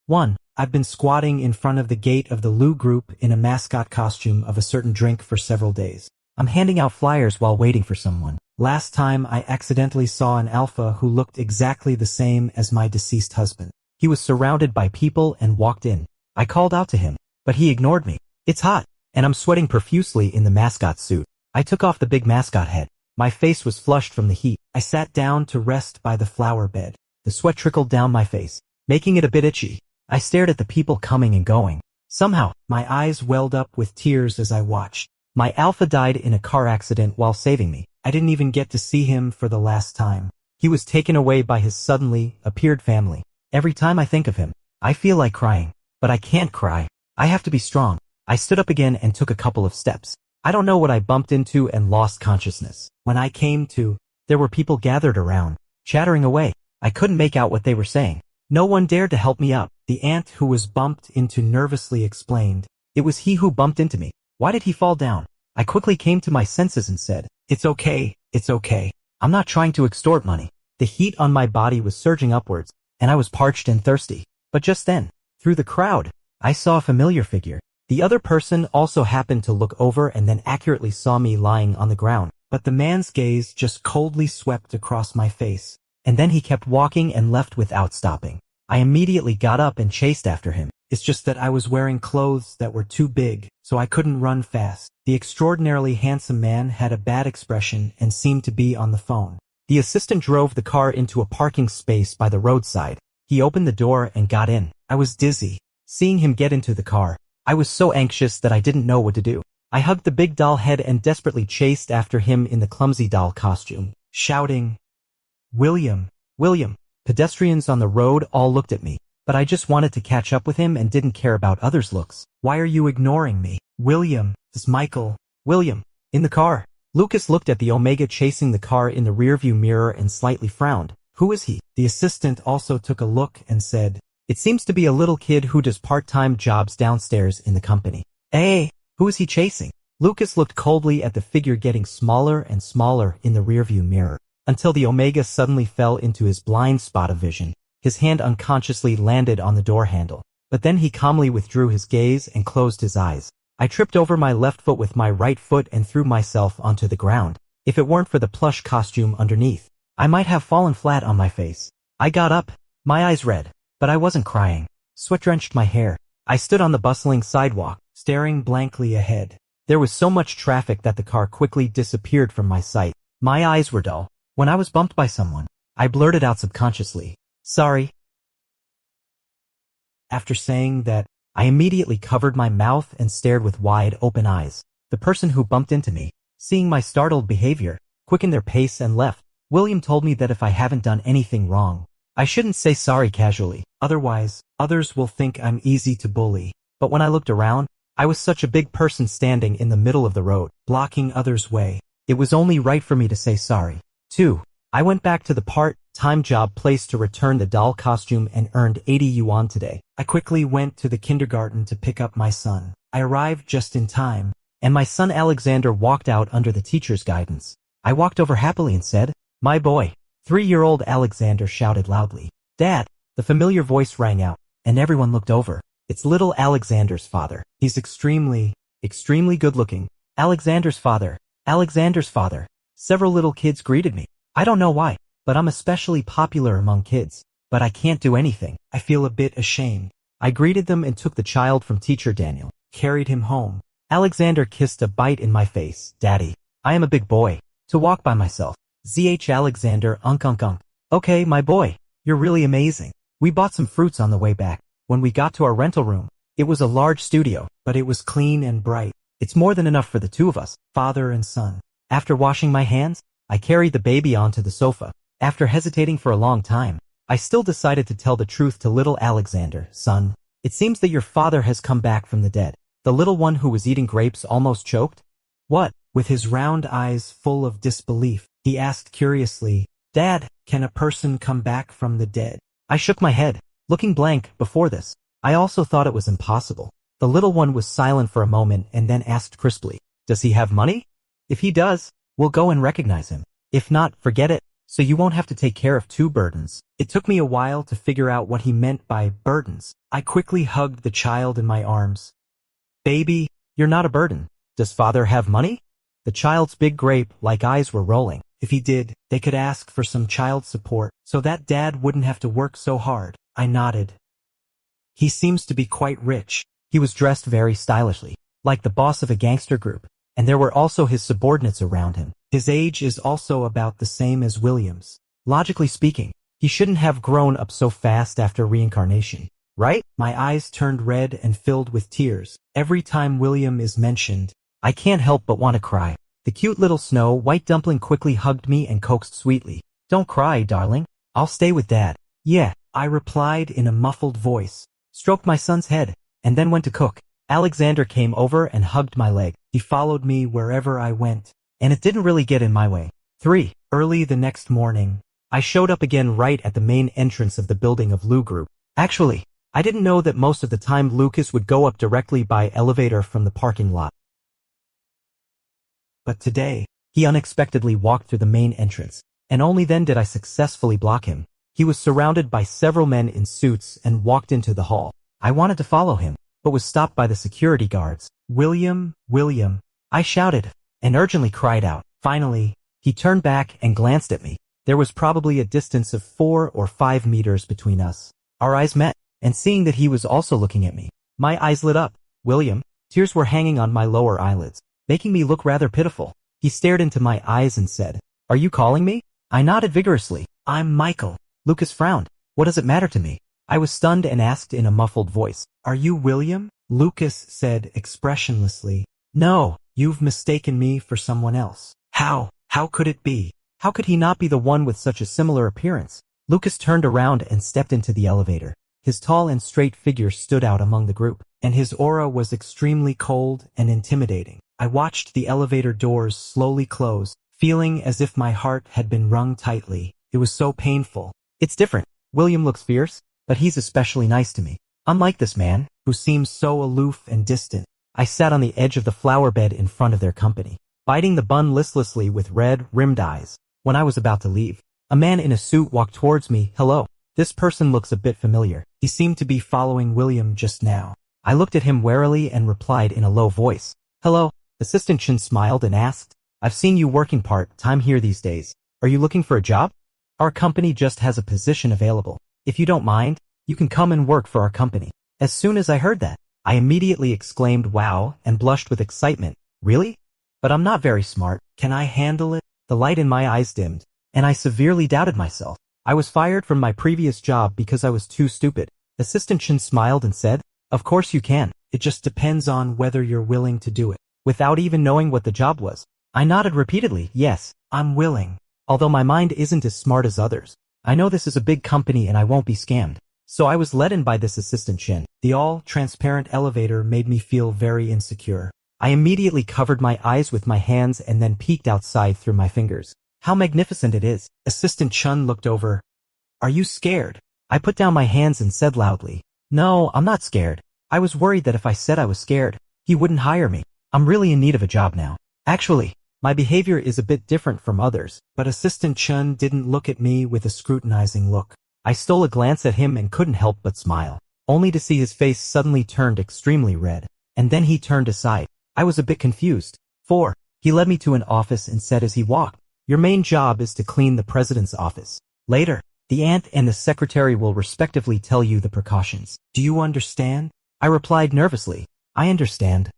1. I've been squatting in front of the gate of the Lou group in a mascot costume of a certain drink for several days. I'm handing out flyers while waiting for someone. Last time I accidentally saw an alpha who looked exactly the same as my deceased husband. He was surrounded by people and walked in. I called out to him, but he ignored me. It's hot, and I'm sweating profusely in the mascot suit. I took off the big mascot head. My face was flushed from the heat. I sat down to rest by the flower bed. The sweat trickled down my face, making it a bit itchy. I stared at the people coming and going. Somehow, my eyes welled up with tears as I watched. My alpha died in a car accident while saving me. I didn't even get to see him for the last time. He was taken away by his suddenly appeared family. Every time I think of him, I feel like crying. But I can't cry. I have to be strong. I stood up again and took a couple of steps. I don't know what I bumped into and lost consciousness. When I came to, there were people gathered around, chattering away. I couldn't make out what they were saying. No one dared to help me up. The aunt who was bumped into nervously explained. It was he who bumped into me. Why did he fall down? I quickly came to my senses and said, it's okay. I'm not trying to extort money. The heat on my body was surging upwards, and I was parched and thirsty. But just then, through the crowd, I saw a familiar figure. The other person also happened to look over and then accurately saw me lying on the ground. But the man's gaze just coldly swept across my face. And then he kept walking and left without stopping. I immediately got up and chased after him. It's just that I was wearing clothes that were too big, so I couldn't run fast. The extraordinarily handsome man had a bad expression and seemed to be on the phone. The assistant drove the car into a parking space by the roadside. He opened the door and got in. I was dizzy. Seeing him get into the car, I was so anxious that I didn't know what to do. I hugged the big doll head and desperately chased after him in the clumsy doll costume, shouting, William, William. Pedestrians on the road all looked at me, but I just wanted to catch up with him and didn't care about others' looks. Why are you ignoring me? William, is Michael. William, in the car. Lucas looked at the Omega chasing the car in the rearview mirror and slightly frowned. Who is he? The assistant also took a look and said, it seems to be a little kid who does part-time jobs downstairs in the company. Hey, who is he chasing? Lucas looked coldly at the figure getting smaller and smaller in the rearview mirror, until the Omega suddenly fell into his blind spot of vision. His hand unconsciously landed on the door handle, but then he calmly withdrew his gaze and closed his eyes. I tripped over my left foot with my right foot and threw myself onto the ground. If it weren't for the plush costume underneath, I might have fallen flat on my face. I got up, my eyes red, but I wasn't crying. Sweat drenched my hair. I stood on the bustling sidewalk, staring blankly ahead. There was so much traffic that the car quickly disappeared from my sight. My eyes were dull. When I was bumped by someone, I blurted out subconsciously, sorry. After saying that, I immediately covered my mouth and stared with wide open eyes. The person who bumped into me, seeing my startled behavior, quickened their pace and left. William told me that if I haven't done anything wrong, I shouldn't say sorry casually, otherwise, others will think I'm easy to bully. But when I looked around, I was such a big person standing in the middle of the road, blocking others' way. It was only right for me to say sorry. 2. I went back to the part-time job place to return the doll costume and earned 80 yuan today. I quickly went to the kindergarten to pick up my son. I arrived just in time, and my son Alexander walked out under the teacher's guidance. I walked over happily and said, my boy. 3-year-old Alexander shouted loudly. Dad, the familiar voice rang out, and everyone looked over. It's little Alexander's father. He's extremely good looking. Alexander's father. Several little kids greeted me. I don't know why, but I'm especially popular among kids. But I can't do anything. I feel a bit ashamed. I greeted them and took the child from teacher Daniel, carried him home. Alexander kissed a bite in my face. Daddy, I am a big boy. To walk by myself. Alexander unk. Okay, my boy, you're really amazing. We bought some fruits on the way back. When we got to our rental room, it was a large studio, but it was clean and bright. It's more than enough for the two of us, father and son. After washing my hands, I carried the baby onto the sofa. After hesitating for a long time, I still decided to tell the truth to little Alexander. Son, it seems that your father has come back from the dead. The little one who was eating grapes almost choked. What? With his round eyes full of disbelief, he asked curiously, Dad, can a person come back from the dead? I shook my head, looking blank before this. I also thought it was impossible. The little one was silent for a moment and then asked crisply, does he have money? If he does, we'll go and recognize him. If not, forget it. so you won't have to take care of 2 burdens. It took me a while to figure out what he meant by burdens. I quickly hugged the child in my arms. Baby, you're not a burden. Does father have money? The child's big grape-like eyes were rolling. If he did, they could ask for some child support, so that dad wouldn't have to work so hard. I nodded. He seems to be quite rich. He was dressed very stylishly, like the boss of a gangster group, and there were also his subordinates around him. His age is also about the same as William's. Logically speaking, he shouldn't have grown up so fast after reincarnation, right? My eyes turned red and filled with tears. Every time William is mentioned, I can't help but want to cry. The cute little Snow White dumpling quickly hugged me and coaxed sweetly. Don't cry, darling. I'll stay with Dad. Yeah, I replied in a muffled voice, stroked my son's head, and then went to cook. Alexander came over and hugged my leg. He followed me wherever I went, and it didn't really get in my way. 3. Early the next morning, I showed up again right at the main entrance of the building of Lou Group. Actually, I didn't know that most of the time Lucas would go up directly by elevator from the parking lot. But today, he unexpectedly walked through the main entrance, and only then did I successfully block him. He was surrounded by several men in suits and walked into the hall. I wanted to follow him, but was stopped by the security guards. William, William, I shouted, and urgently cried out. Finally, he turned back and glanced at me. There was probably a distance of 4 or 5 meters between us. Our eyes met, and seeing that he was also looking at me, my eyes lit up. William, tears were hanging on my lower eyelids, making me look rather pitiful. He stared into my eyes and said, "Are you calling me?" I nodded vigorously. "I'm Michael." Lucas frowned. "What does it matter to me?" I was stunned and asked in a muffled voice, "Are you William?" Lucas said expressionlessly, "No, you've mistaken me for someone else." How could it be? How could he not be the one with such a similar appearance? Lucas turned around and stepped into the elevator. His tall and straight figure stood out among the group, and his aura was extremely cold and intimidating. I watched the elevator doors slowly close, feeling as if my heart had been wrung tightly. It was so painful. It's different. William looks fierce, but he's especially nice to me. Unlike this man, who seems so aloof and distant. I sat on the edge of the flower bed in front of their company, biting the bun listlessly with red-rimmed eyes. When I was about to leave, a man in a suit walked towards me. "Hello. This person looks a bit familiar." He seemed to be following William just now. I looked at him warily and replied in a low voice, "Hello." Assistant Chen smiled and asked, "I've seen you working part-time here these days. Are you looking for a job? Our company just has a position available. If you don't mind, you can come and work for our company." As soon as I heard that, I immediately exclaimed wow and blushed with excitement. Really? But I'm not very smart. Can I handle it? The light in my eyes dimmed, and I severely doubted myself. I was fired from my previous job because I was too stupid. Assistant Chen smiled and said, "Of course you can. It just depends on whether you're willing to do it." Without even knowing what the job was, I nodded repeatedly. "Yes, I'm willing. Although my mind isn't as smart as others. I know this is a big company and I won't be scammed." So I was led in by this Assistant Chen. The all-transparent elevator made me feel very insecure. I immediately covered my eyes with my hands and then peeked outside through my fingers. How magnificent it is. Assistant Chen looked over. "Are you scared?" I put down my hands and said loudly, "No, I'm not scared." I was worried that if I said I was scared, he wouldn't hire me. I'm really in need of a job now. Actually, my behavior is a bit different from others, but Assistant Chen didn't look at me with a scrutinizing look. I stole a glance at him and couldn't help but smile, only to see his face suddenly turned extremely red, and then he turned aside. I was a bit confused. 4. He led me to an office and said as he walked, "Your main job is to clean the president's office. Later, the aunt and the secretary will respectively tell you the precautions. Do you understand?" I replied nervously, "I understand."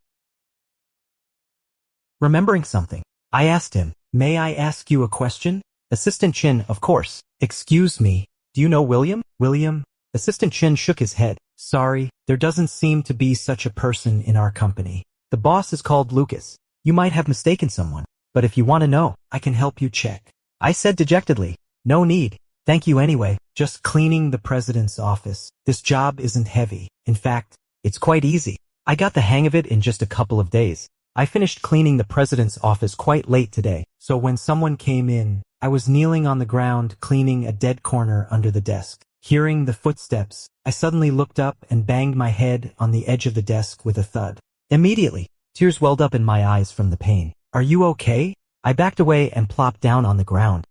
Remembering something, I asked him, "May I ask you a question?" Assistant Chen, "Of course." "Excuse me, do you know William?" "William?" Assistant Chen shook his head. "Sorry, there doesn't seem to be such a person in our company. The boss is called Lucas. You might have mistaken someone, but if you want to know, I can help you check." I said dejectedly, "No need. Thank you anyway. Just cleaning the president's office. This job isn't heavy. In fact, it's quite easy. I got the hang of it in just a couple of days. I finished cleaning the president's office quite late today, so when someone came in, I was kneeling on the ground cleaning a dead corner under the desk. Hearing the footsteps, I suddenly looked up and banged my head on the edge of the desk with a thud. Immediately, tears welled up in my eyes from the pain. "Are you okay?" I backed away and plopped down on the ground.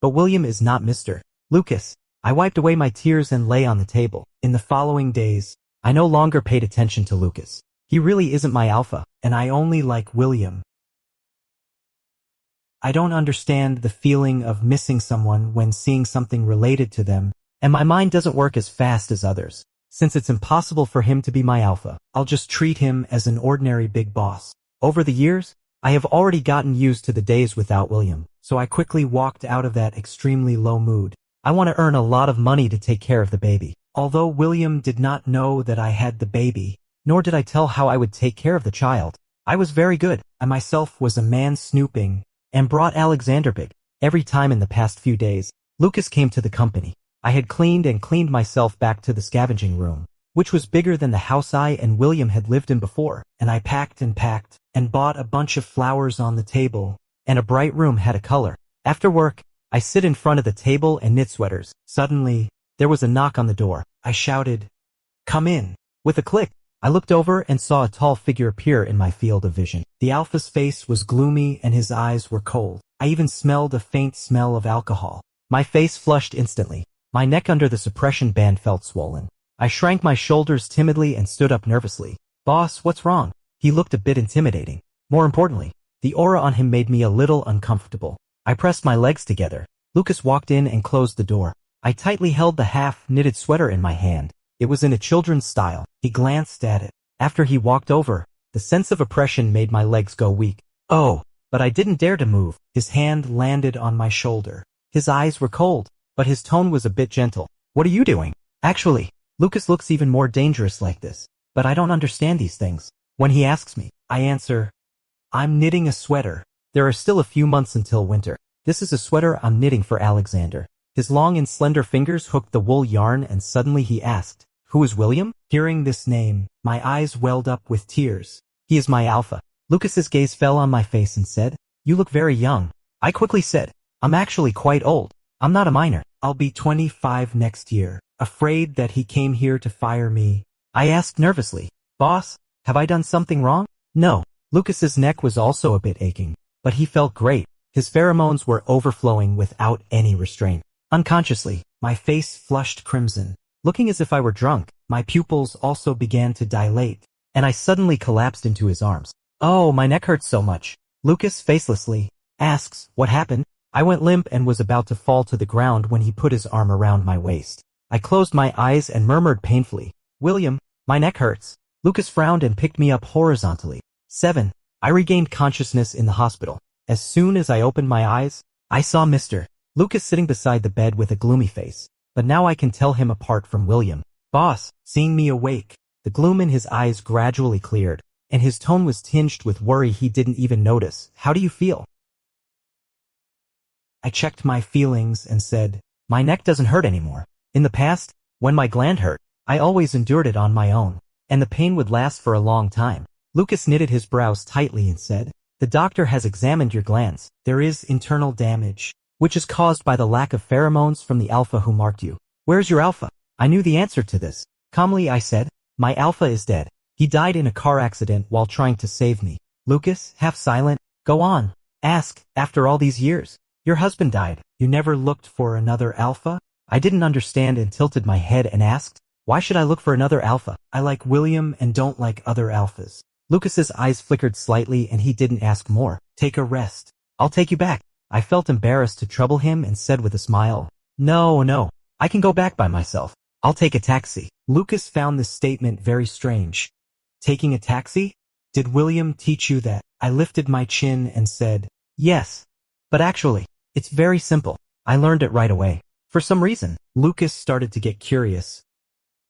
But William is not Mr. Lucas. I wiped away my tears and lay on the table. In the following days, I no longer paid attention to Lucas. He really isn't my alpha, and I only like William. I don't understand the feeling of missing someone when seeing something related to them, and my mind doesn't work as fast as others. Since it's impossible for him to be my alpha, I'll just treat him as an ordinary big boss. Over the years, I have already gotten used to the days without William, so I quickly walked out of that extremely low mood. I want to earn a lot of money to take care of the baby. Although William did not know that I had the baby, nor did I tell how I would take care of the child, I was very good. I myself was a man snooping and brought Alexander big. Every time in the past few days, Lucas came to the company. I had cleaned and cleaned myself back to the scavenging room, which was bigger than the house I and William had lived in before, and I packed and bought a bunch of flowers on the table, and a bright room had a color. After work, I sit in front of the table and knit sweaters. Suddenly, there was a knock on the door. I shouted, "Come in." With a click, I looked over and saw a tall figure appear in my field of vision. The alpha's face was gloomy and his eyes were cold. I even smelled a faint smell of alcohol. My face flushed instantly. My neck under the suppression band felt swollen. I shrank my shoulders timidly and stood up nervously. "Boss, what's wrong?" He looked a bit intimidating. More importantly, the aura on him made me a little uncomfortable. I pressed my legs together. Lucas walked in and closed the door. I tightly held the half-knitted sweater in my hand. It was in a children's style. He glanced at it. After he walked over, the sense of oppression made my legs go weak. Oh, but I didn't dare to move. His hand landed on my shoulder. His eyes were cold, but his tone was a bit gentle. "What are you doing?" "Actually, Lucas looks even more dangerous like this. But I don't understand these things. When he asks me, I answer, I'm knitting a sweater. There are still a few months until winter. This is a sweater I'm knitting for Alexander." His long and slender fingers hooked the wool yarn and suddenly he asked, "Who is William?" Hearing this name, my eyes welled up with tears. "He is my alpha." Lucas's gaze fell on my face and said, "You look very young." I quickly said, "I'm actually quite old. I'm not a minor. I'll be 25 next year." Afraid that he came here to fire me, I asked nervously, "Boss, have I done something wrong?" "No." Lucas's neck was also a bit aching, but he felt great. His pheromones were overflowing without any restraint. Unconsciously, my face flushed crimson. Looking as if I were drunk, my pupils also began to dilate, and I suddenly collapsed into his arms. "Oh, my neck hurts so much." Lucas facelessly asks, "What happened?" I went limp and was about to fall to the ground when he put his arm around my waist. I closed my eyes and murmured painfully, "William, my neck hurts." Lucas frowned and picked me up horizontally. 7. I regained consciousness in the hospital. As soon as I opened my eyes, I saw Mr. Lucas sitting beside the bed with a gloomy face. But now I can tell him apart from William. "Boss," seeing me awake, the gloom in his eyes gradually cleared, and his tone was tinged with worry he didn't even notice. "How do you feel?" I checked my feelings and said, "My neck doesn't hurt anymore. In the past, when my gland hurt, I always endured it on my own, and the pain would last for a long time." Lucas knitted his brows tightly and said, "The doctor has examined your glands. There is internal damage, which is caused by the lack of pheromones from the alpha who marked you." "Where's your alpha?" I knew the answer to this. Calmly I said, "My alpha is dead. He died in a car accident while trying to save me." Lucas, half silent, "Go on. Ask, after all these years. Your husband died. You never looked for another alpha?" I didn't understand and tilted my head and asked, "Why should I look for another alpha? I like William and don't like other alphas." Lucas's eyes flickered slightly and he didn't ask more. "Take a rest. I'll take you back." I felt embarrassed to trouble him and said with a smile, No, I can go back by myself. I'll take a taxi." Lucas found this statement very strange. "Taking a taxi? Did William teach you that?" I lifted my chin and said, "Yes. But actually, it's very simple. I learned it right away." For some reason, Lucas started to get curious.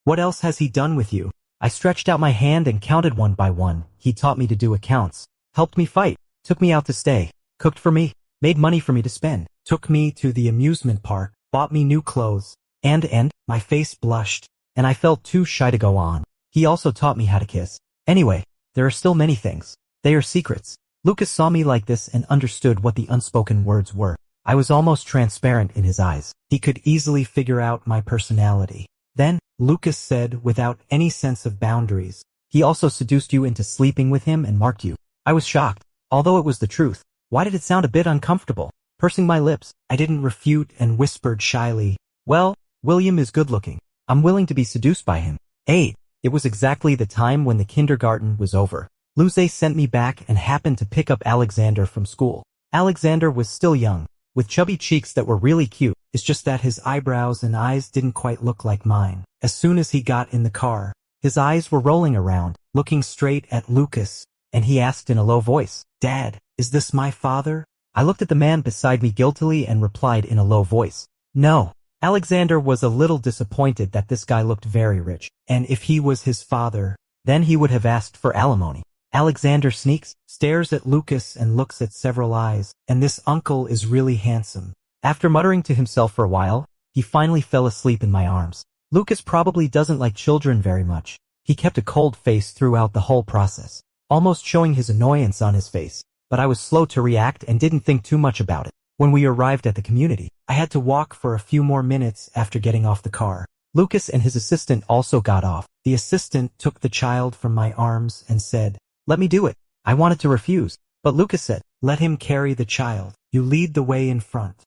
"What else has he done with you?" I stretched out my hand and counted one by one. He taught me to do accounts, helped me fight, took me out to stay, cooked for me, made money for me to spend, took me to the amusement park, bought me new clothes, and my face blushed, and I felt too shy to go on. He also taught me how to kiss. Anyway, there are still many things. They are secrets. Lucas saw me like this and understood what the unspoken words were. I was almost transparent in his eyes. He could easily figure out my personality. Then, Lucas said without any sense of boundaries, "He also seduced you into sleeping with him and marked you." I was shocked. Although it was the truth, why did it sound a bit uncomfortable? Pursing my lips, I didn't refute and whispered shyly, "Well, William is good-looking. I'm willing to be seduced by him." 8. It was exactly the time when the kindergarten was over. Luce sent me back and happened to pick up Alexander from school. Alexander was still young, with chubby cheeks that were really cute. It's just that his eyebrows and eyes didn't quite look like mine. As soon as he got in the car, his eyes were rolling around, looking straight at Lucas, and he asked in a low voice, "Dad, is this my father?" I looked at the man beside me guiltily and replied in a low voice, "No." Alexander was a little disappointed that this guy looked very rich, and if he was his father, then he would have asked for alimony. Alexander sneaks, stares at Lucas and looks at several eyes, and this uncle is really handsome. After muttering to himself for a while, he finally fell asleep in my arms. Lucas probably doesn't like children very much. He kept a cold face throughout the whole process, almost showing his annoyance on his face, but I was slow to react and didn't think too much about it. When we arrived at the community, I had to walk for a few more minutes after getting off the car. Lucas and his assistant also got off. The assistant took the child from my arms and said, "Let me do it." I wanted to refuse, but Lucas said, "Let him carry the child. You lead the way in front."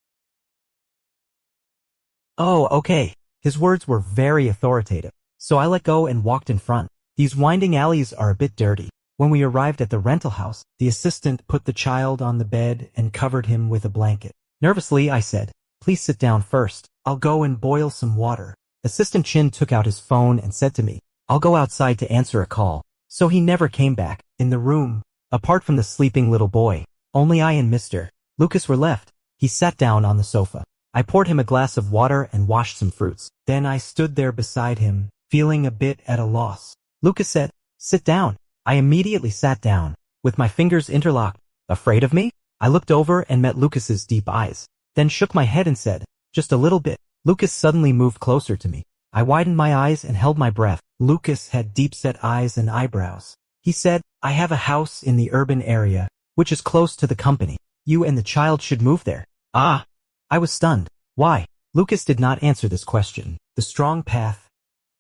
"Oh, okay." His words were very authoritative, so I let go and walked in front. These winding alleys are a bit dirty. When we arrived at the rental house, the assistant put the child on the bed and covered him with a blanket. Nervously, I said, "Please sit down first. I'll go and boil some water." Assistant Chin took out his phone and said to me, "I'll go outside to answer a call." So he never came back. In the room, apart from the sleeping little boy, only I and Mr. Lucas were left. He sat down on the sofa. I poured him a glass of water and washed some fruits. Then I stood there beside him, feeling a bit at a loss. Lucas said, "Sit down." I immediately sat down, with my fingers interlocked. "Afraid of me?" I looked over and met Lucas's deep eyes, then shook my head and said, "Just a little bit." Lucas suddenly moved closer to me. I widened my eyes and held my breath. Lucas had deep-set eyes and eyebrows. He said, "I have a house in the urban area, which is close to the company. You and the child should move there." Ah! I was stunned. Why? Lucas did not answer this question. The strong path.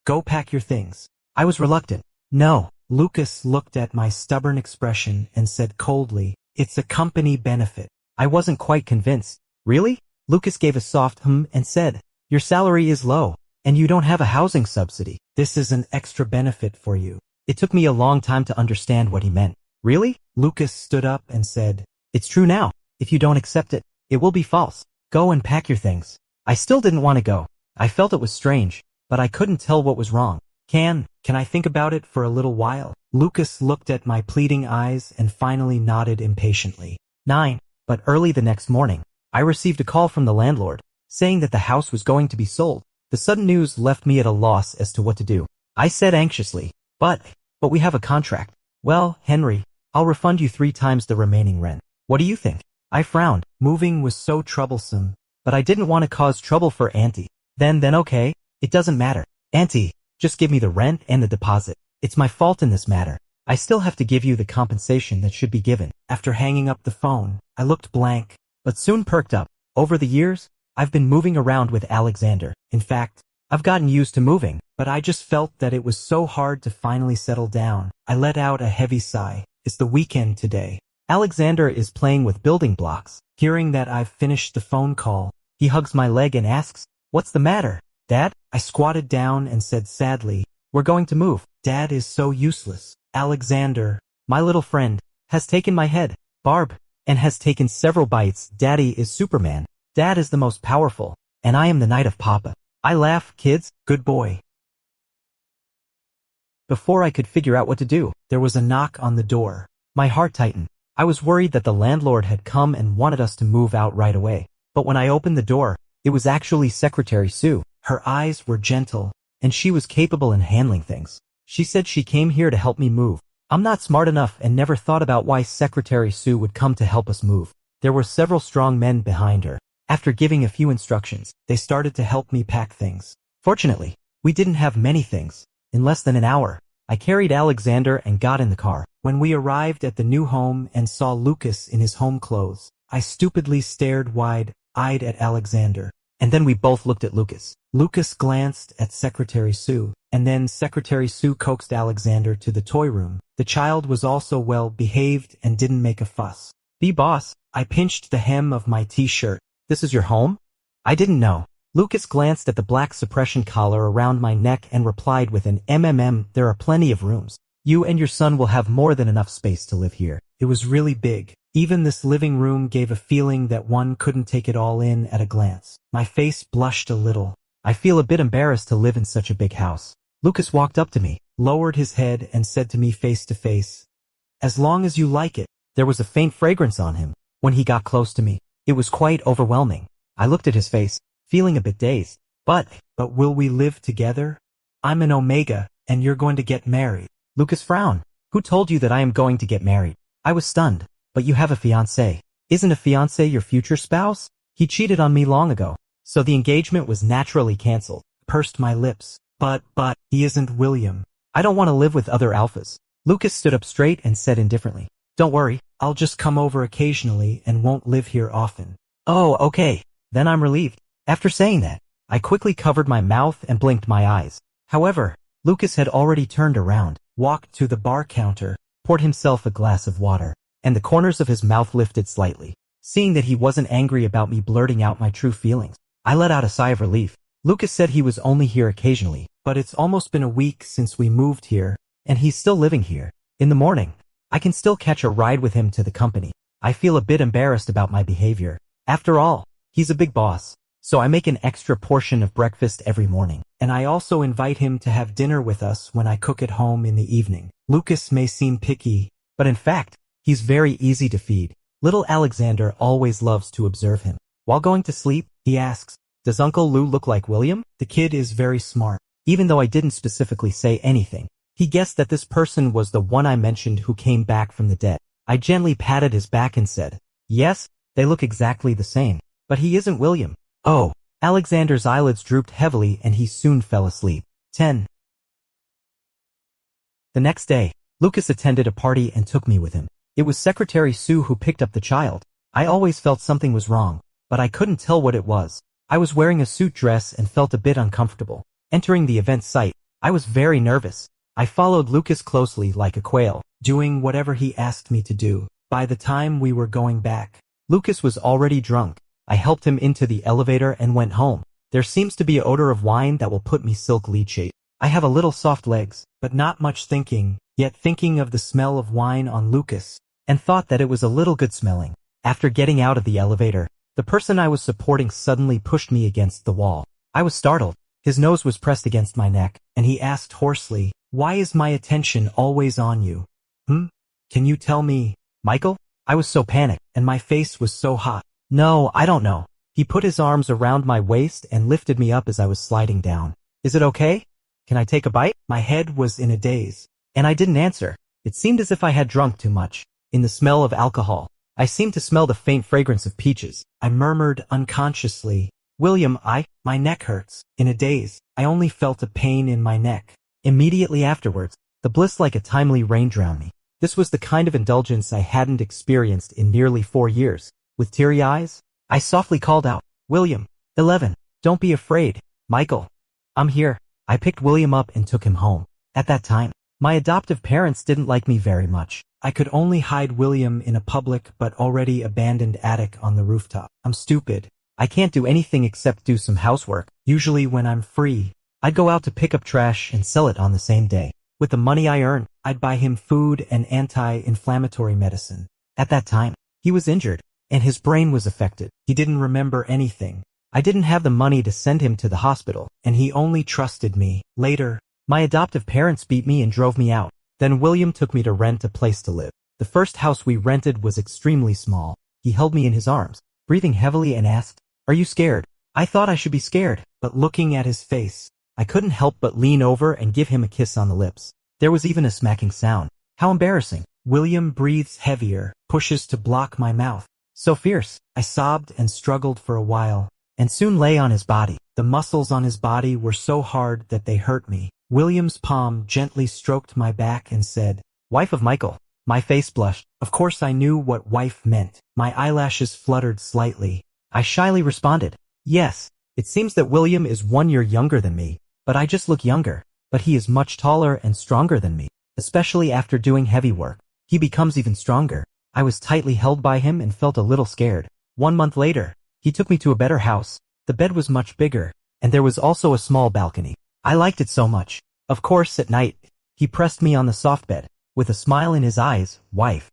"Go pack your things." I was reluctant. "No." Lucas looked at my stubborn expression and said coldly, "It's a company benefit." I wasn't quite convinced. "Really?" Lucas gave a soft and said, "Your salary is low, and you don't have a housing subsidy. This is an extra benefit for you." It took me a long time to understand what he meant. "Really?" Lucas stood up and said, "It's true now. If you don't accept it, it will be false. Go and pack your things." I still didn't want to go. I felt it was strange, but I couldn't tell what was wrong. Can I think about it for a little while?" Lucas looked at my pleading eyes and finally nodded impatiently. 9. But early the next morning, I received a call from the landlord, saying that the house was going to be sold. The sudden news left me at a loss as to what to do. I said anxiously, But we have a contract." "Well, Henry, I'll refund you 3 times the remaining rent. What do you think?" I frowned. Moving was so troublesome, but I didn't want to cause trouble for Auntie. Then okay, it doesn't matter. Auntie, just give me the rent and the deposit. It's my fault in this matter. I still have to give you the compensation that should be given. After hanging up the phone, I looked blank, but soon perked up. Over the years, I've been moving around with Alexander. In fact, I've gotten used to moving, but I just felt that it was so hard to finally settle down. I let out a heavy sigh. It's the weekend today. Alexander is playing with building blocks. Hearing that I've finished the phone call, he hugs my leg and asks, "What's the matter, Dad?" I squatted down and said sadly, "We're going to move. Dad is so useless. Alexander, my little friend, has taken my head, Barb, and has taken several bites. Daddy is Superman. Dad is the most powerful, and I am the Knight of Papa. I laugh, kids, good boy." Before I could figure out what to do, there was a knock on the door. My heart tightened. I was worried that the landlord had come and wanted us to move out right away. But when I opened the door, it was actually Secretary Sue. Her eyes were gentle, and she was capable in handling things. She said she came here to help me move. I'm not smart enough and never thought about why Secretary Sue would come to help us move. There were several strong men behind her. After giving a few instructions, they started to help me pack things. Fortunately, we didn't have many things. In less than an hour, I carried Alexander and got in the car. When we arrived at the new home and saw Lucas in his home clothes, I stupidly stared wide-eyed at Alexander. And then we both looked at Lucas. Lucas glanced at Secretary Sue, and then Secretary Sue coaxed Alexander to the toy room. The child was also well behaved and didn't make a fuss. The boss, I pinched the hem of my t-shirt. This is your home? I didn't know. Lucas glanced at the black suppression collar around my neck and replied with an there are plenty of rooms. You and your son will have more than enough space to live here. It was really big. Even this living room gave a feeling that one couldn't take it all in at a glance. My face blushed a little. I feel a bit embarrassed to live in such a big house. Lucas walked up to me, lowered his head and said to me face to face, "As long as you like it." There was a faint fragrance on him. When he got close to me, it was quite overwhelming. I looked at his face, feeling a bit dazed. But will we live together? I'm an Omega, and you're going to get married. Lucas frowned. Who told you that I am going to get married? I was stunned. But you have a fiancé. Isn't a fiancé your future spouse? He cheated on me long ago. So the engagement was naturally cancelled. Pursed my lips. But he isn't William. I don't want to live with other alphas. Lucas stood up straight and said indifferently, "Don't worry, I'll just come over occasionally and won't live here often." Oh, okay. Then I'm relieved. After saying that, I quickly covered my mouth and blinked my eyes. However, Lucas had already turned around, walked to the bar counter, poured himself a glass of water, and the corners of his mouth lifted slightly. Seeing that he wasn't angry about me blurting out my true feelings, I let out a sigh of relief. Lucas said he was only here occasionally, but it's almost been a week since we moved here, and he's still living here. In the morning, I can still catch a ride with him to the company. I feel a bit embarrassed about my behavior. After all, he's a big boss, so I make an extra portion of breakfast every morning, and I also invite him to have dinner with us when I cook at home in the evening. Lucas may seem picky, but in fact, he's very easy to feed. Little Alexander always loves to observe him. While going to sleep, he asks, "Does Uncle Lou look like William?" The kid is very smart. Even though I didn't specifically say anything, he guessed that this person was the one I mentioned who came back from the dead. I gently patted his back and said, "Yes, they look exactly the same. But he isn't William." Oh, Alexander's eyelids drooped heavily and he soon fell asleep. 10. The next day, Lucas attended a party and took me with him. It was Secretary Sue who picked up the child. I always felt something was wrong, but I couldn't tell what it was. I was wearing a suit dress and felt a bit uncomfortable. Entering the event site, I was very nervous. I followed Lucas closely like a quail, doing whatever he asked me to do. By the time we were going back, Lucas was already drunk. I helped him into the elevator and went home. There seems to be an odor of wine that will put me silk lead shape. I have a little soft legs, but not much thinking, yet thinking of the smell of wine on Lucas, and thought that it was a little good smelling. After getting out of the elevator, the person I was supporting suddenly pushed me against the wall. I was startled. His nose was pressed against my neck, and he asked hoarsely, "Why is my attention always on you?" Can you tell me, Michael? I was so panicked, and my face was so hot. No, I don't know. He put his arms around my waist and lifted me up as I was sliding down. Is it okay? Can I take a bite? My head was in a daze, and I didn't answer. It seemed as if I had drunk too much. In the smell of alcohol, I seemed to smell the faint fragrance of peaches. I murmured unconsciously, "William, my neck hurts." In a daze, I only felt a pain in my neck. Immediately afterwards, the bliss like a timely rain drowned me. This was the kind of indulgence I hadn't experienced in nearly 4 years. With teary eyes, I softly called out, "William, 11, don't be afraid, Michael. I'm here." I picked William up and took him home. At that time, my adoptive parents didn't like me very much. I could only hide William in a public but already abandoned attic on the rooftop. I'm stupid. I can't do anything except do some housework. Usually when I'm free, I'd go out to pick up trash and sell it on the same day. With the money I earned, I'd buy him food and anti-inflammatory medicine. At that time, he was injured, and his brain was affected. He didn't remember anything. I didn't have the money to send him to the hospital, and he only trusted me. Later, my adoptive parents beat me and drove me out. Then William took me to rent a place to live. The first house we rented was extremely small. He held me in his arms, breathing heavily and asked, "Are you scared?" I thought I should be scared, but looking at his face, I couldn't help but lean over and give him a kiss on the lips. There was even a smacking sound. How embarrassing. William breathes heavier, pushes to block my mouth. So fierce. I sobbed and struggled for a while, and soon lay on his body. The muscles on his body were so hard that they hurt me. William's palm gently stroked my back and said, "Wife of Michael." My face blushed. Of course I knew what wife meant. My eyelashes fluttered slightly. I shyly responded, "Yes." It seems that William is 1 year younger than me, but I just look younger. But he is much taller and stronger than me, especially after doing heavy work. He becomes even stronger. I was tightly held by him and felt a little scared. 1 month later, he took me to a better house. The bed was much bigger, and there was also a small balcony. I liked it so much. Of course, at night, he pressed me on the soft bed, with a smile in his eyes. Wife.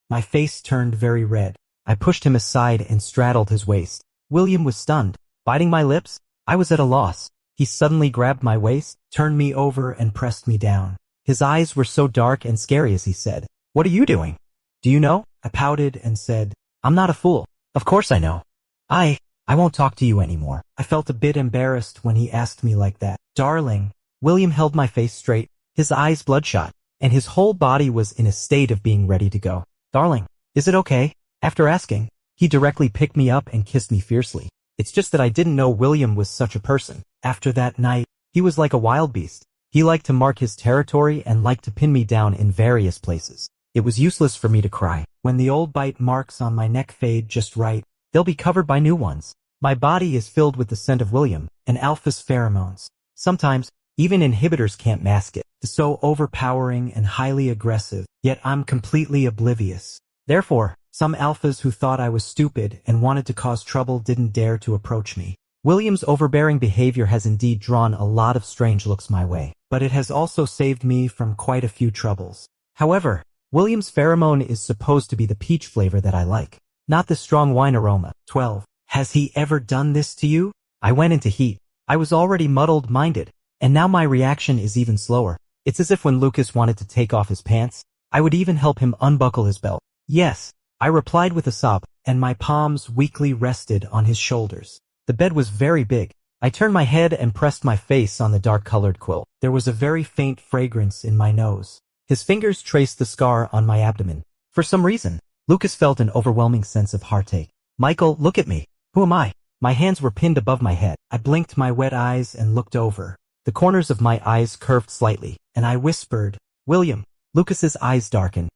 My face turned very red. I pushed him aside and straddled his waist. William was stunned. Biting my lips, I was at a loss. He suddenly grabbed my waist, turned me over and pressed me down. His eyes were so dark and scary as he said, "What are you doing?" "Do you know?" I pouted and said, "I'm not a fool. Of course I know. I won't talk to you anymore." I felt a bit embarrassed when he asked me like that. "Darling." William held my face straight, his eyes bloodshot, and his whole body was in a state of being ready to go. "Darling, is it okay?" After asking, he directly picked me up and kissed me fiercely. It's just that I didn't know William was such a person. After that night, he was like a wild beast. He liked to mark his territory and liked to pin me down in various places. It was useless for me to cry. When the old bite marks on my neck fade just right, they'll be covered by new ones. My body is filled with the scent of William and Alpha's pheromones. Sometimes, even inhibitors can't mask it. It's so overpowering and highly aggressive, yet I'm completely oblivious. Therefore, some alphas who thought I was stupid and wanted to cause trouble didn't dare to approach me. William's overbearing behavior has indeed drawn a lot of strange looks my way, but it has also saved me from quite a few troubles. However, William's pheromone is supposed to be the peach flavor that I like, not the strong wine aroma. 12. Has he ever done this to you? I went into heat. I was already muddled-minded, and now my reaction is even slower. It's as if when Lucas wanted to take off his pants, I would even help him unbuckle his belt. "Yes," I replied with a sob, and my palms weakly rested on his shoulders. The bed was very big. I turned my head and pressed my face on the dark-colored quilt. There was a very faint fragrance in my nose. His fingers traced the scar on my abdomen. For some reason, Lucas felt an overwhelming sense of heartache. "Michael, look at me. Who am I?" My hands were pinned above my head. I blinked my wet eyes and looked over. The corners of my eyes curved slightly, and I whispered, "William." Lucas's eyes darkened.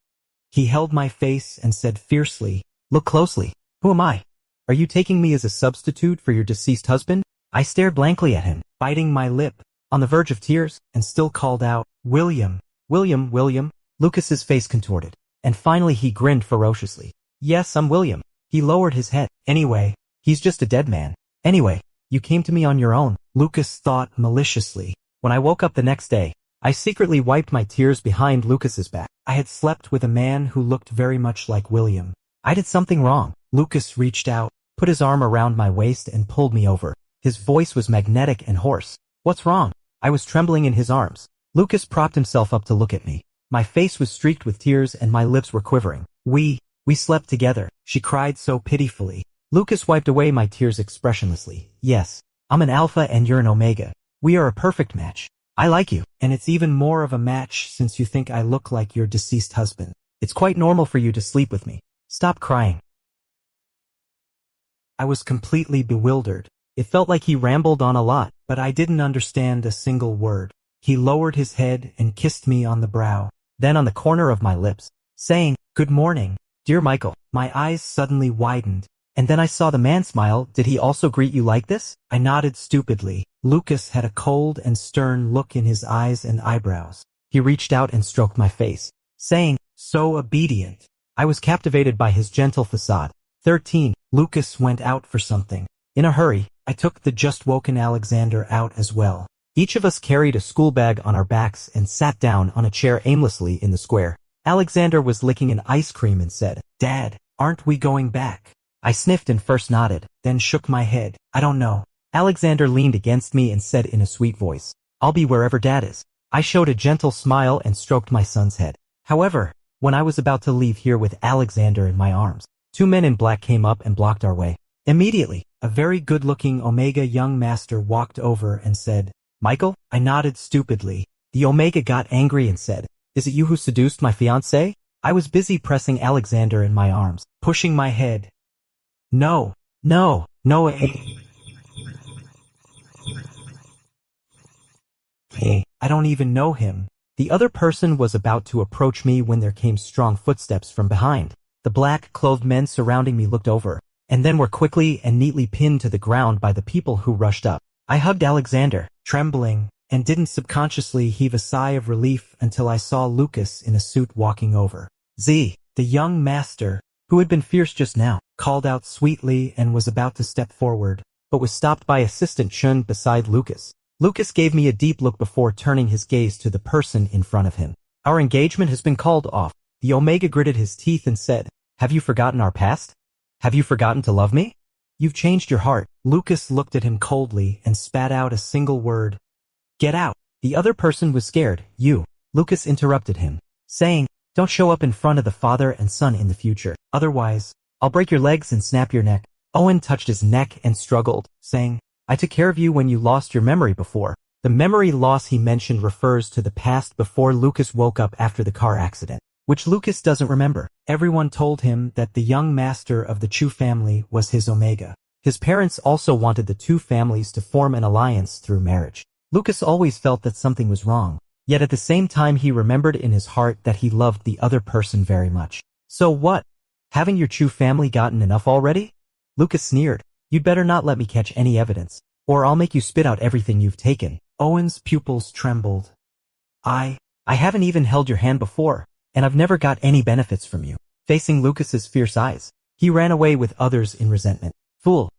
He held my face and said fiercely, "Look closely. Who am I? Are you taking me as a substitute for your deceased husband?" I stared blankly at him, biting my lip, on the verge of tears, and still called out, "William, William, William." Lucas's face contorted, and finally he grinned ferociously. "Yes, I'm William." He lowered his head. "Anyway, he's just a dead man. Anyway, you came to me on your own," Lucas thought maliciously. When I woke up the next day, I secretly wiped my tears behind Lucas's back. I had slept with a man who looked very much like William. I did something wrong. Lucas reached out, put his arm around my waist and pulled me over. His voice was magnetic and hoarse. "What's wrong?" I was trembling in his arms. Lucas propped himself up to look at me. My face was streaked with tears and my lips were quivering. We slept together," she cried so pitifully. Lucas wiped away my tears expressionlessly. "Yes, I'm an alpha and you're an omega. We are a perfect match. I like you, and it's even more of a match since you think I look like your deceased husband. It's quite normal for you to sleep with me. Stop crying." I was completely bewildered. It felt like he rambled on a lot, but I didn't understand a single word. He lowered his head and kissed me on the brow, then on the corner of my lips, saying, "Good morning, dear Michael." My eyes suddenly widened, and then I saw the man smile. "Did he also greet you like this?" I nodded stupidly. Lucas had a cold and stern look in his eyes and eyebrows. He reached out and stroked my face, saying, "So obedient." I was captivated by his gentle facade. 13. Lucas went out for something. In a hurry, I took the just-woken Alexander out as well. Each of us carried a school bag on our backs and sat down on a chair aimlessly in the square. Alexander was licking an ice cream and said, "Dad, aren't we going back?" I sniffed and first nodded, then shook my head. "I don't know." Alexander leaned against me and said in a sweet voice, "I'll be wherever Dad is." I showed a gentle smile and stroked my son's head. However, when I was about to leave here with Alexander in my arms, 2 men in black came up and blocked our way. Immediately, a very good-looking Omega young master walked over and said, "Michael?" I nodded stupidly. The Omega got angry and said, "Is it you who seduced my fiancée?" I was busy pressing Alexander in my arms, pushing my head. No. I don't even know him." The other person was about to approach me when there came strong footsteps from behind. The black-clothed men surrounding me looked over, and then were quickly and neatly pinned to the ground by the people who rushed up. I hugged Alexander, trembling, and didn't subconsciously heave a sigh of relief until I saw Lucas in a suit walking over. The young master, who had been fierce just now, called out sweetly and was about to step forward, but was stopped by Assistant Chun beside Lucas. Lucas gave me a deep look before turning his gaze to the person in front of him. Our engagement has been called off. The Omega gritted his teeth and said, have you forgotten our past? Have you forgotten to love me? You've changed your heart. Lucas looked at him coldly and spat out a single word. Get out. The other person was scared. You. Lucas interrupted him, saying, don't show up in front of the father and son in the future. Otherwise, I'll break your legs and snap your neck. Owen touched his neck and struggled, saying, I took care of you when you lost your memory before. The memory loss he mentioned refers to the past before Lucas woke up after the car accident, which Lucas doesn't remember. Everyone told him that the young master of the Chu family was his Omega. His parents also wanted the two families to form an alliance through marriage. Lucas always felt that something was wrong, yet at the same time he remembered in his heart that he loved the other person very much. So what? Haven't your Chu family gotten enough already? Lucas sneered. You'd better not let me catch any evidence, or I'll make you spit out everything you've taken. Owen's pupils trembled. I haven't even held your hand before, and I've never got any benefits from you. Facing Lucas's fierce eyes, he ran away with others in resentment. Fool.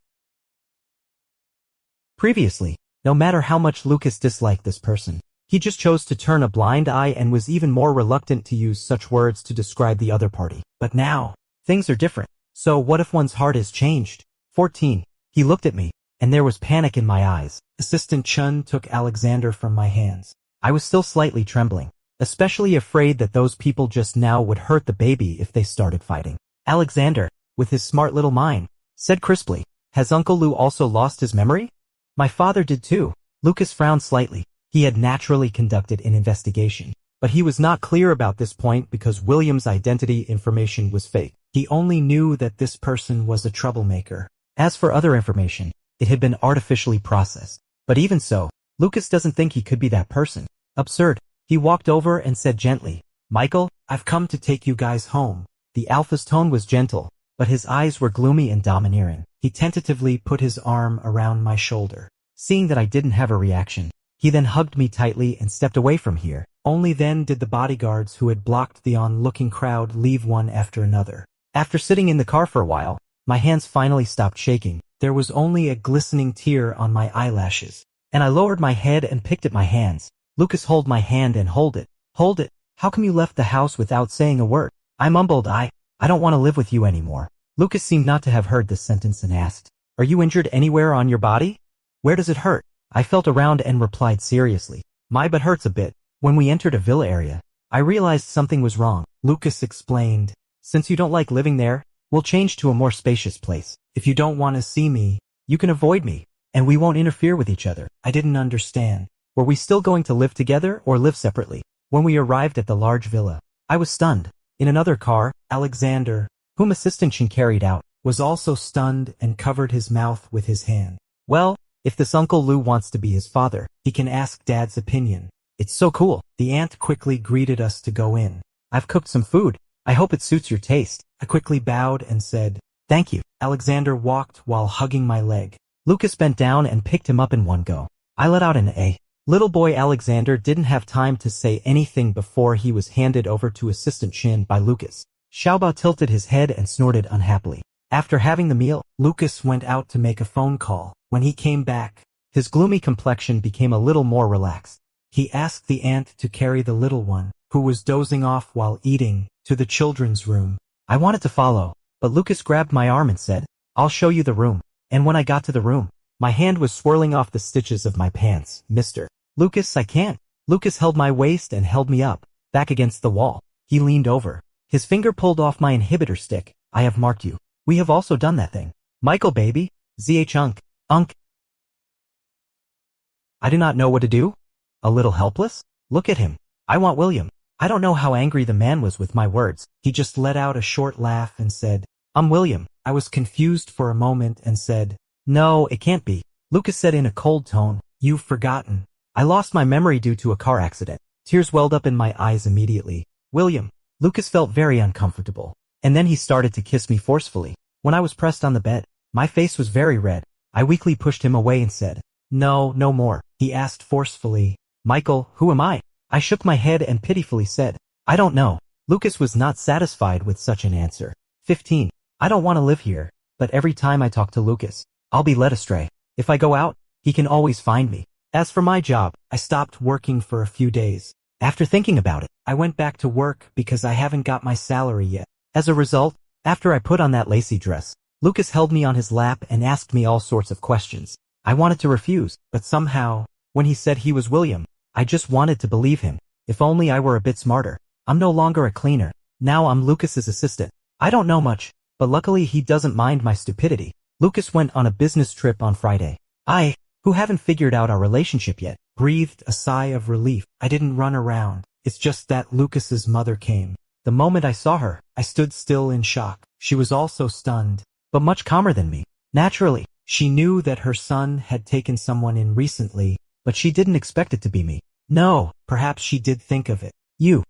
Previously, no matter how much Lucas disliked this person, he just chose to turn a blind eye and was even more reluctant to use such words to describe the other party. But now, things are different. So what if one's heart has changed? 14. He looked at me, and there was panic in my eyes. Assistant Chun took Alexander from my hands. I was still slightly trembling, especially afraid that those people just now would hurt the baby if they started fighting. Alexander, with his smart little mind, said crisply, has Uncle Lou also lost his memory? My father did too. Lucas frowned slightly. He had naturally conducted an investigation, but he was not clear about this point because William's identity information was fake. He only knew that this person was a troublemaker. As for other information, it had been artificially processed. But even so, Lucas doesn't think he could be that person. Absurd. He walked over and said gently, Michael, I've come to take you guys home. The alpha's tone was gentle, but his eyes were gloomy and domineering. He tentatively put his arm around my shoulder. Seeing that I didn't have a reaction, he then hugged me tightly and stepped away from here. Only then did the bodyguards who had blocked the onlooking crowd leave one after another. After sitting in the car for a while, my hands finally stopped shaking. There was only a glistening tear on my eyelashes, and I lowered my head and picked at my hands. Lucas, hold my hand and hold it. Hold it. How come you left the house without saying a word? I mumbled, I don't want to live with you anymore. Lucas seemed not to have heard this sentence and asked, are you injured anywhere on your body? Where does it hurt? I felt around and replied seriously, my butt hurts a bit. When we entered a villa area, I realized something was wrong. Lucas explained, since you don't like living there, we'll change to a more spacious place. If you don't want to see me, you can avoid me, and we won't interfere with each other. I didn't understand. Were we still going to live together or live separately? When we arrived at the large villa, I was stunned. In another car, Alexander, whom Assistant Chin carried out, was also stunned and covered his mouth with his hand. Well, if this Uncle Lou wants to be his father, he can ask Dad's opinion. It's so cool. The aunt quickly greeted us to go in. I've cooked some food. I hope it suits your taste. I quickly bowed and said, thank you. Alexander walked while hugging my leg. Lucas bent down and picked him up in one go. I let out an A. Little boy Alexander didn't have time to say anything before he was handed over to Assistant Chin by Lucas. Xiaobao tilted his head and snorted unhappily. After having the meal, Lucas went out to make a phone call. When he came back, his gloomy complexion became a little more relaxed. He asked the aunt to carry the little one, who was dozing off while eating, to the children's room. I wanted to follow, but Lucas grabbed my arm and said, I'll show you the room. And when I got to the room, my hand was swirling off the stitches of my pants. Mr. Lucas, I can't. Lucas held my waist and held me up, back against the wall. He leaned over. His finger pulled off my inhibitor stick. I have marked you. We have also done that thing. Michael, baby. Unk. I do not know what to do. A little helpless? Look at him. I want William. I don't know how angry the man was with my words. He just let out a short laugh and said, William. I was confused for a moment and said, no, it can't be. Lucas said in a cold tone, you've forgotten. I lost my memory due to a car accident. Tears welled up in my eyes immediately. William. Lucas felt very uncomfortable, and then he started to kiss me forcefully. When I was pressed on the bed, my face was very red. I weakly pushed him away and said, no more. He asked forcefully, Michael, who am I? I shook my head and pitifully said, I don't know. Lucas was not satisfied with such an answer. 15. I don't want to live here, but every time I talk to Lucas, I'll be led astray. If I go out, he can always find me. As for my job, I stopped working for a few days. After thinking about it, I went back to work because I haven't got my salary yet. As a result, after I put on that lacy dress, Lucas held me on his lap and asked me all sorts of questions. I wanted to refuse, but somehow, when he said he was William, I just wanted to believe him. If only I were a bit smarter. I'm no longer a cleaner. Now I'm Lucas's assistant. I don't know much, but luckily he doesn't mind my stupidity. Lucas went on a business trip on Friday. I, who haven't figured out our relationship yet, breathed a sigh of relief. I didn't run around. It's just that Lucas's mother came. The moment I saw her, I stood still in shock. She was also stunned, but much calmer than me. Naturally, she knew that her son had taken someone in recently, but she didn't expect it to be me. No, perhaps she did think of it. You.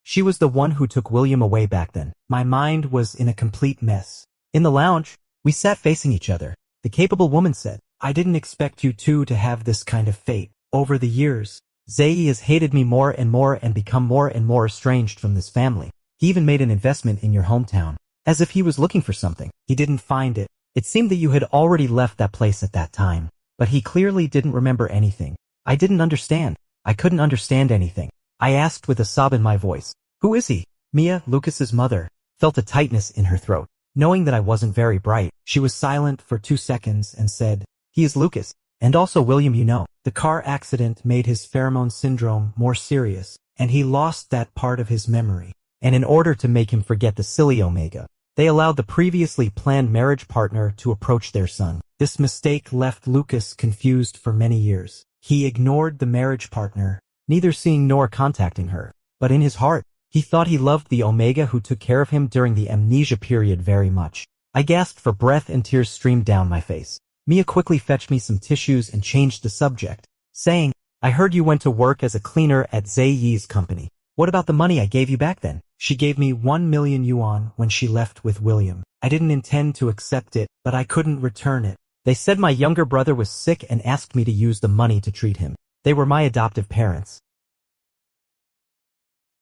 She was the one who took William away back then. My mind was in a complete mess. In the lounge, we sat facing each other. The capable woman said, I didn't expect you two to have this kind of fate. Over the years, Zayi has hated me more and become more and more estranged from this family. He even made an investment in your hometown. As if he was looking for something. He didn't find it. It seemed that you had already left that place at that time. But he clearly didn't remember anything. I didn't understand. I couldn't understand anything. I asked with a sob in my voice. Who is he? Mia, Lucas's mother, felt a tightness in her throat. Knowing that I wasn't very bright, she was silent for 2 seconds and said, He is Lucas, and also William, you know. The car accident made his pheromone syndrome more serious, and he lost that part of his memory. And in order to make him forget the silly Omega, they allowed the previously planned marriage partner to approach their son. This mistake left Lucas confused for many years. He ignored the marriage partner, neither seeing nor contacting her. But in his heart, he thought he loved the Omega who took care of him during the amnesia period very much. I gasped for breath and tears streamed down my face. Mia quickly fetched me some tissues and changed the subject, saying, I heard you went to work as a cleaner at Zayi's company. What about the money I gave you back then? She gave me 1 million yuan when she left with William. I didn't intend to accept it, but I couldn't return it. They said my younger brother was sick and asked me to use the money to treat him. They were my adoptive parents.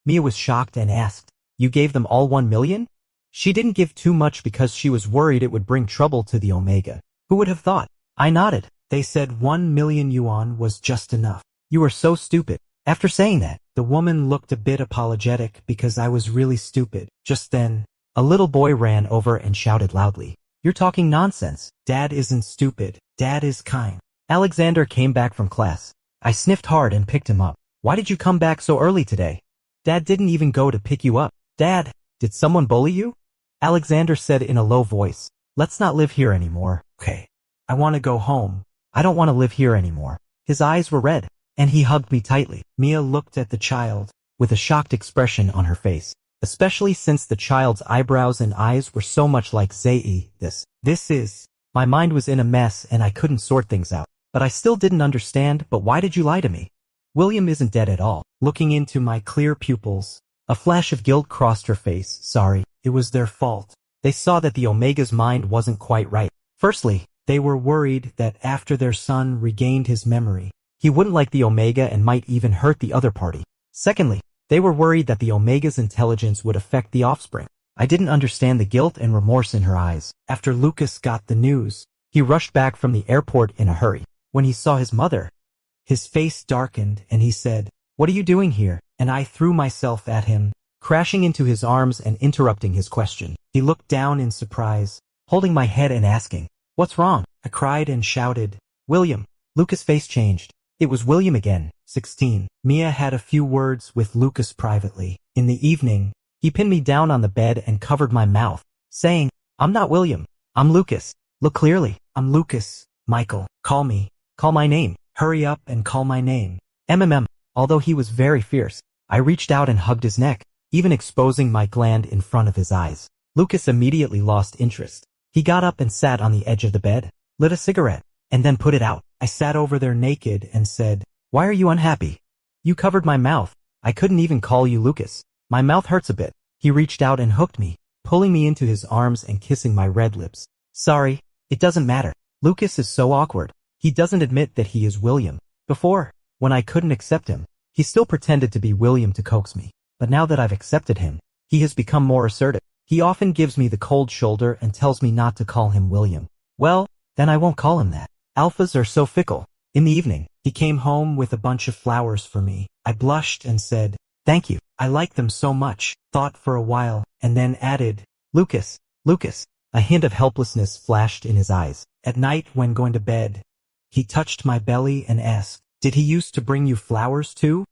Mia was shocked and asked, You gave them all 1 million? She didn't give too much because she was worried it would bring trouble to the Omega. Who would have thought? I nodded. They said 1 million yuan was just enough. You are so stupid. After saying that, the woman looked a bit apologetic because I was really stupid. Just then, a little boy ran over and shouted loudly, You're talking nonsense. Dad isn't stupid. Dad is kind. Alexander came back from class. I sniffed hard and picked him up. Why did you come back so early today? Dad didn't even go to pick you up. Dad, did someone bully you? Alexander said in a low voice. Let's not live here anymore. Okay. I want to go home. I don't want to live here anymore. His eyes were red, and he hugged me tightly. Mia looked at the child, with a shocked expression on her face, especially since the child's eyebrows and eyes were so much like Zayi. This is... My mind was in a mess and I couldn't sort things out. But I still didn't understand, but why did you lie to me? William isn't dead at all. Looking into my clear pupils, a flash of guilt crossed her face. Sorry, it was their fault. They saw that the Omega's mind wasn't quite right. Firstly, they were worried that after their son regained his memory, he wouldn't like the Omega and might even hurt the other party. Secondly, they were worried that the Omega's intelligence would affect the offspring. I didn't understand the guilt and remorse in her eyes. After Lucas got the news, he rushed back from the airport in a hurry. When he saw his mother, his face darkened and he said, What are you doing here? And I threw myself at him, crashing into his arms and interrupting his question. He looked down in surprise, holding my head and asking, What's wrong? I cried and shouted, William. Lucas' face changed. It was William again. 16. Mia had a few words with Lucas privately. In the evening, he pinned me down on the bed and covered my mouth, saying, I'm not William. I'm Lucas. Look clearly. I'm Lucas. Michael, call me. Call my name. Hurry up and call my name. Although he was very fierce, I reached out and hugged his neck, even exposing my gland in front of his eyes. Lucas immediately lost interest. He got up and sat on the edge of the bed, lit a cigarette, and then put it out. I sat over there naked and said, Why are you unhappy? You covered my mouth. I couldn't even call you Lucas. My mouth hurts a bit. He reached out and hooked me, pulling me into his arms and kissing my red lips. Sorry, it doesn't matter. Lucas is so awkward. He doesn't admit that he is William. Before, when I couldn't accept him, he still pretended to be William to coax me. but now that I've accepted him, he has become more assertive. He often gives me the cold shoulder and tells me not to call him William. Well, then I won't call him that. Alphas are so fickle. In the evening, he came home with a bunch of flowers for me. I blushed and said, "Thank you. I like them so much." Thought for a while, and then added, "Lucas, Lucas." A hint of helplessness flashed in his eyes. At night, when going to bed, he touched my belly and asked, "Did he used to bring you flowers too?"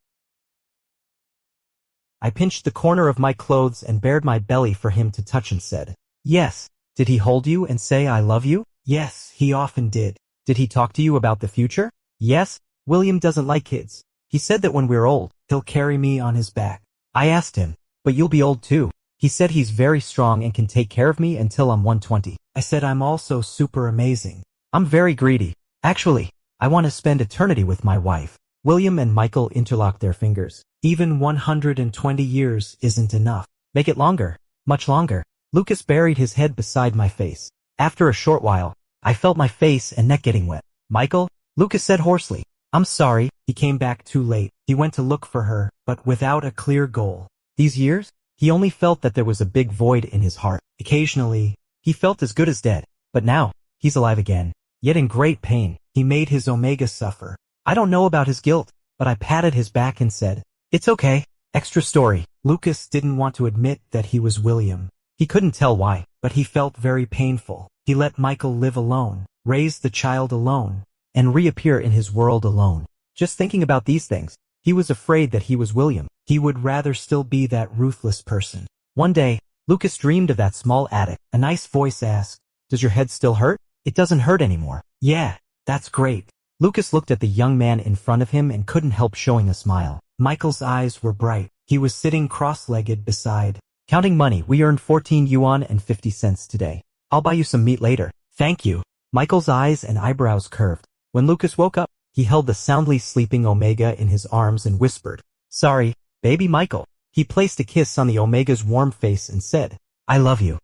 I pinched the corner of my clothes and bared my belly for him to touch and said, "Yes." "Did he hold you and say I love you?" "Yes, he often did." "Did he talk to you about the future?" "Yes." "William doesn't like kids. He said that when we're old, he'll carry me on his back." I asked him, "But you'll be old too." He said he's very strong and can take care of me until I'm 120. I said I'm also super amazing. I'm very greedy. Actually, I want to spend eternity with my wife. William and Michael interlocked their fingers. Even 120 years isn't enough. Make it longer. Much longer. Lucas buried his head beside my face. After a short while, I felt my face and neck getting wet. "Michael?" Lucas said hoarsely. "I'm sorry." He came back too late. He went to look for her, but without a clear goal. These years, he only felt that there was a big void in his heart. Occasionally, he felt as good as dead. But now, he's alive again. Yet in great pain, he made his Omega suffer. I don't know about his guilt, but I patted his back and said, "It's okay." Extra story. Lucas didn't want to admit that he was William. He couldn't tell why, but he felt very painful. He let Michael live alone, raise the child alone, and reappear in his world alone. Just thinking about these things, he was afraid that he was William. He would rather still be that ruthless person. One day, Lucas dreamed of that small attic. A nice voice asked, "Does your head still hurt?" "It doesn't hurt anymore." "Yeah, that's great." Lucas looked at the young man in front of him and couldn't help showing a smile. Michael's eyes were bright. He was sitting cross-legged beside. "Counting money, we earned 14 yuan and 50 cents today. I'll buy you some meat later." "Thank you." Michael's eyes and eyebrows curved. When Lucas woke up, he held the soundly sleeping Omega in his arms and whispered, "Sorry, baby Michael." He placed a kiss on the Omega's warm face and said, "I love you."